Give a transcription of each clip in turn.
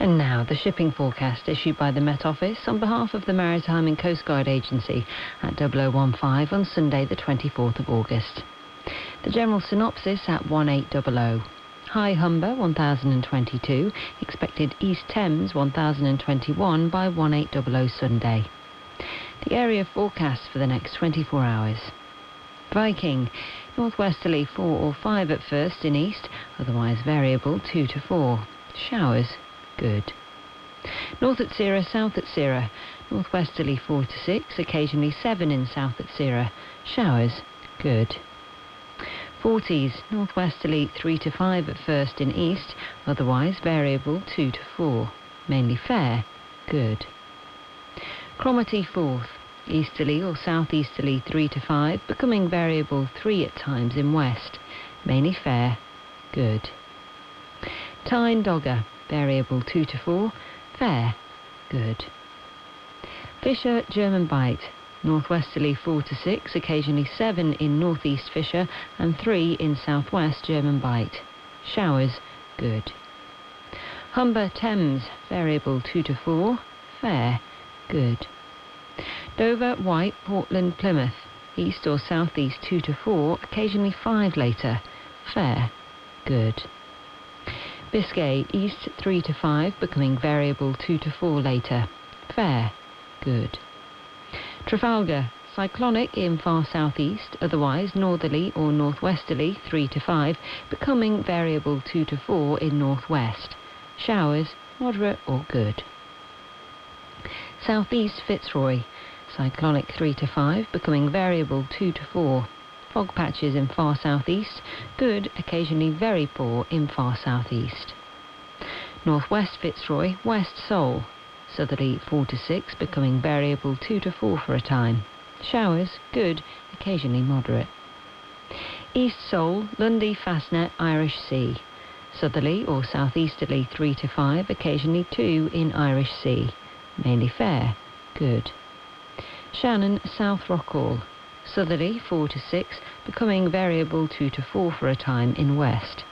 And now the shipping forecast issued by the Met Office on behalf of the Maritime and Coast Guard Agency at 0015 on Sunday the 24th of August. The general synopsis at 1800. High Humber 1022, expected East Thames 1021 by 1800 Sunday. The area forecast for the next 24 hours. Viking, northwesterly 4 or 5 at first in east, otherwise variable 2 to 4. Showers, good. North at Sierra, south at Sierra, northwesterly 4 to 6, occasionally 7 in south at Sierra. Showers, good. Forties, northwesterly 3 to 5 at first in east, otherwise variable 2 to 4. Mainly fair, good. Cromarty 4th, easterly or southeasterly 3 to 5, becoming variable 3 at times in west. Mainly fair, good. Tyne Dogger, variable 2 to 4, fair, good. Fisher German Bight, northwesterly 4 to 6, occasionally 7 in northeast Fisher and 3 in southwest German Bight. Showers, good. Humber Thames, variable 2 to 4, fair, good. Dover, White, Portland, Plymouth, east or southeast 2 to 4, occasionally 5 later, fair, good. Biscay, east 3 to 5, becoming variable 2 to 4 later, fair, good. Trafalgar, cyclonic in far southeast, otherwise northerly or northwesterly 3 to 5, becoming variable 2 to 4 in northwest. Showers, moderate or good. Southeast Fitzroy, cyclonic 3 to 5, becoming variable 2 to 4. Fog patches in far southeast, good, occasionally very poor in far southeast. Northwest Fitzroy, west Seoul, southerly 4 to 6, becoming variable 2 to 4 for a time. Showers, good, occasionally moderate. East Seoul, Lundy, Fastnet, Irish Sea, southerly or southeasterly 3 to 5, occasionally 2 in Irish Sea. Mainly fair, good. Shannon, South Rockall, southerly 4 to 6, becoming variable 2 to 4 for a time in west.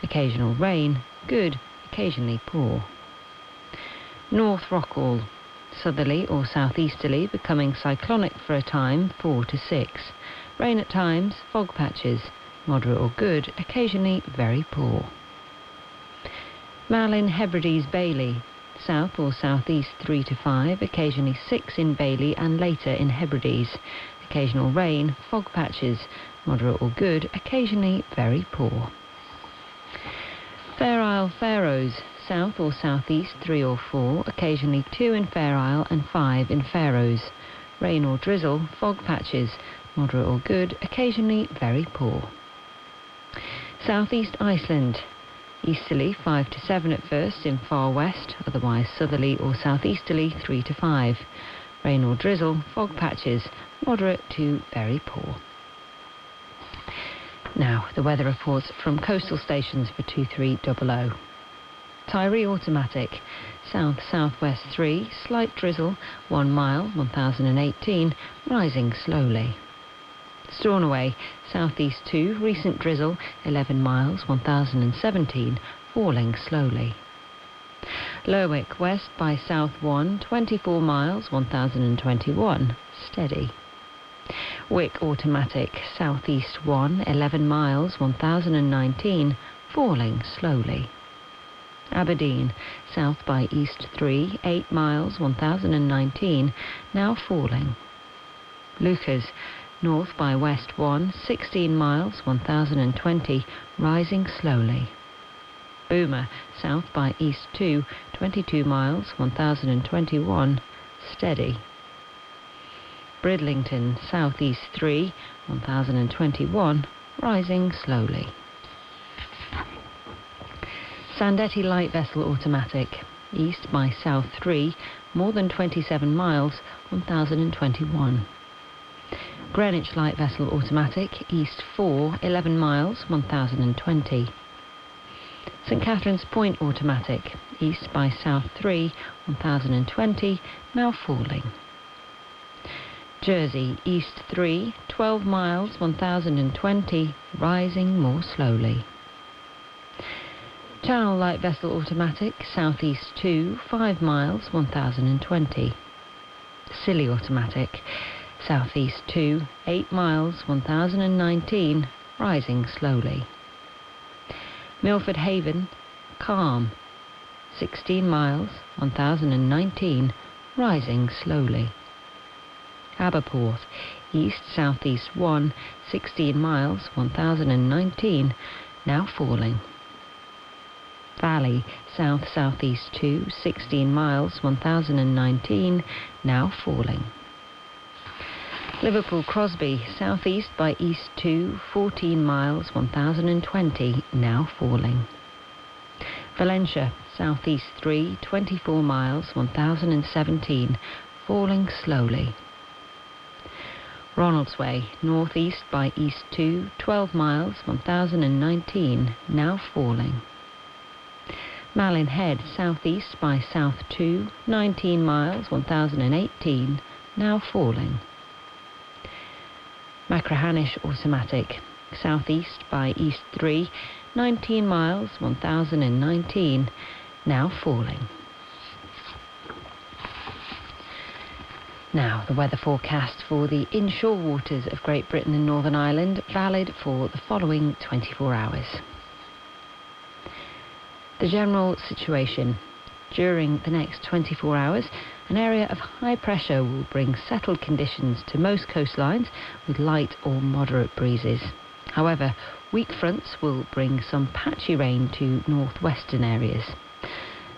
Occasional rain, good, occasionally poor. North Rockall, southerly or southeasterly, becoming cyclonic for a time 4 to 6. Rain at times, fog patches, moderate or good, occasionally very poor. Malin Hebrides Bailey, south or southeast 3 to 5, occasionally 6 in Bailey and later in Hebrides. Occasional rain, fog patches, moderate or good, occasionally very poor. Fair Isle Faroes, south or southeast 3 or 4, occasionally 2 in Fair Isle and 5 in Faroes. Rain or drizzle, fog patches, moderate or good, occasionally very poor. Southeast Iceland, easterly 5 to 7 at first in far west, otherwise southerly or southeasterly 3 to 5. Rain or drizzle, fog patches, moderate to very poor. Now, the weather reports from coastal stations for 2300. Tyree Automatic, south-southwest 3, slight drizzle, 1 mile, 1018, rising slowly. Stornoway, southeast 2, recent drizzle, 11 miles, 1017, falling slowly. Lerwick, west by south 1, 24 miles, 1021, steady. Wick Automatic, southeast 1, 11 miles, 1019, falling slowly. Aberdeen, south by east 3, 8 miles, 1019, now falling. Lucas, north by west 1, 16 miles, 1020, rising slowly. Boomer, south by east 2, 22 miles, 1021, steady. Bridlington, southeast 3, 1021, rising slowly. Sandetti Light Vessel Automatic, east by south 3, more than 27 miles, 1021. Greenwich Light Vessel Automatic, east 4, 11 miles, 1020. St Catherine's Point Automatic, east by south 3, 1020, now falling. Jersey, east 3, 12 miles, 1020, rising more slowly. Channel light vessel automatic, southeast 2, 5 miles, 1020. Scilly automatic, southeast 2, 8 miles, 1019, rising slowly. Milford Haven, calm, 16 miles, 1019, rising slowly. Aberporth, east-southeast 1, 16 miles, 1019, now falling. Valley, south-southeast 2, 16 miles, 1019, now falling. Liverpool Crosby, southeast by east 2, 14 miles, 1020, now falling. Valencia, southeast 3, 24 miles, 1017, falling slowly. Ronaldsway, northeast by east 2, 12 miles, 1019, now falling. Malin Head, southeast by south 2, 19 miles, 1018, now falling. Machrihanish automatic, southeast by east 3, 19 miles, 1019, now falling. Now, the weather forecast for the inshore waters of Great Britain and Northern Ireland, valid for the following 24 hours. The general situation. During the next 24 hours, an area of high pressure will bring settled conditions to most coastlines with light or moderate breezes. However, weak fronts will bring some patchy rain to northwestern areas.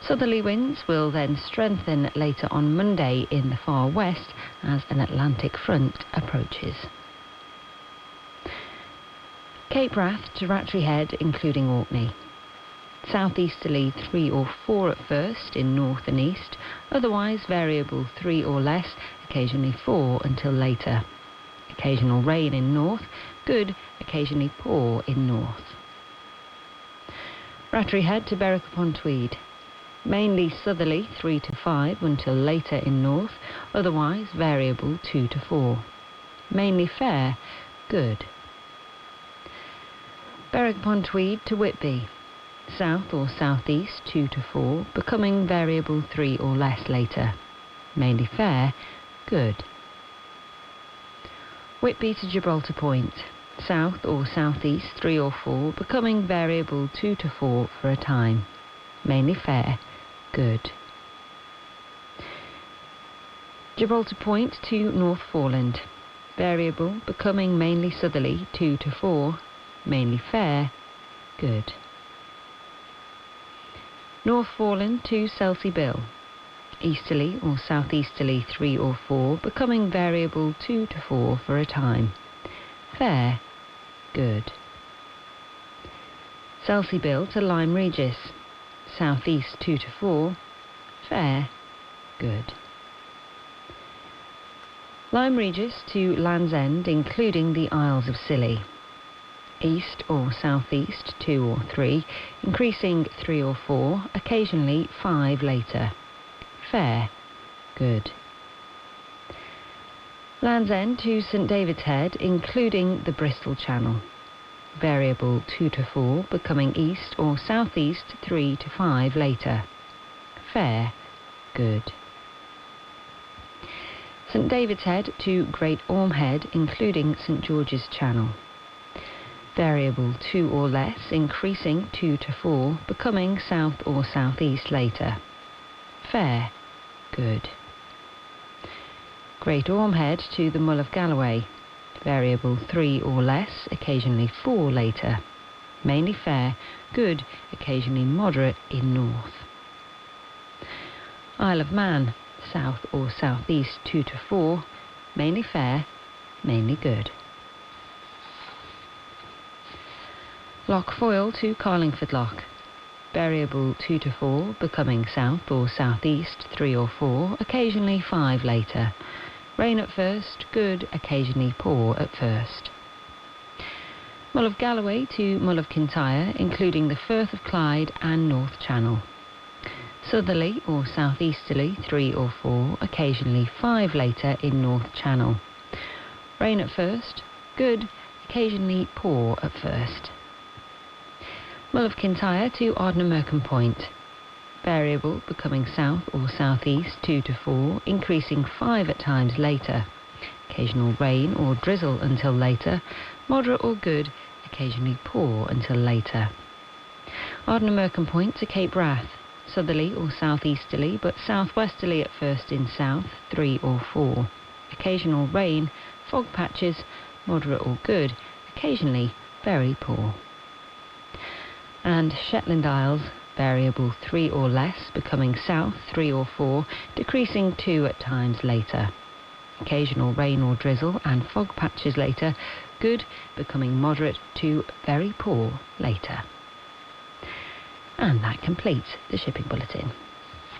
Southerly winds will then strengthen later on Monday in the far west as an Atlantic front approaches. Cape Wrath to Rattray Head, including Orkney. Southeasterly 3 or 4 at first in north and east, otherwise variable 3 or less, occasionally 4 until later. Occasional rain in north, good, occasionally poor in north. Rattray Head to Berwick upon Tweed. Mainly southerly 3 to 5 until later in north, otherwise variable 2 to 4. Mainly fair, good. Berwick upon Tweed to Whitby. South or southeast 2 to 4, becoming variable 3 or less later. Mainly fair, good. Whitby to Gibraltar Point. South or southeast 3 or 4, becoming variable 2 to 4 for a time. Mainly fair, good. Gibraltar Point to North Foreland. Variable, becoming mainly southerly 2 to 4. Mainly fair, good. North Foreland to Selsey Bill. Easterly or southeasterly 3 or 4, becoming variable 2 to 4 for a time. Fair, good. Selsey Bill to Lyme Regis. Southeast 2 to 4, fair, good. Lyme Regis to Land's End, including the Isles of Scilly. East or southeast 2 or 3, increasing 3 or 4, occasionally 5 later. Fair, good. Land's End to St David's Head, including the Bristol Channel. Variable 2 to 4, becoming east or southeast 3 to 5 later. Fair, good. St David's Head to Great Orme Head, including St George's Channel. Variable 2 or less, increasing 2 to 4, becoming south or southeast later. Fair, good. Great Orme Head to the Mull of Galloway. Variable 3 or less, occasionally 4 later. Mainly fair, good, occasionally moderate in north. Isle of Man, south or southeast 2 to 4, mainly fair, mainly good. Loch Foyle to Carlingford Loch. Variable 2 to 4, becoming south or southeast 3 or 4, occasionally 5 later. Rain at first, good, occasionally poor at first. Mull of Galloway to Mull of Kintyre, including the Firth of Clyde and North Channel. Southerly or southeasterly 3 or 4, occasionally 5 later in North Channel. Rain at first, good, occasionally poor at first. Mull of Kintyre to Ardnamurcombe Point. Variable, becoming south or southeast 2 to 4, increasing 5 at times later. Occasional rain or drizzle until later. Moderate or good, occasionally poor until later. Ardnamurcombe Point to Cape Wrath. Southerly or southeasterly, but southwesterly at first in south 3 or 4. Occasional rain, fog patches, moderate or good, occasionally very poor. And Shetland Isles, variable 3 or less, becoming south 3 or 4, decreasing 2 at times later. Occasional rain or drizzle and fog patches later, good, becoming moderate to very poor later. And that completes the shipping bulletin.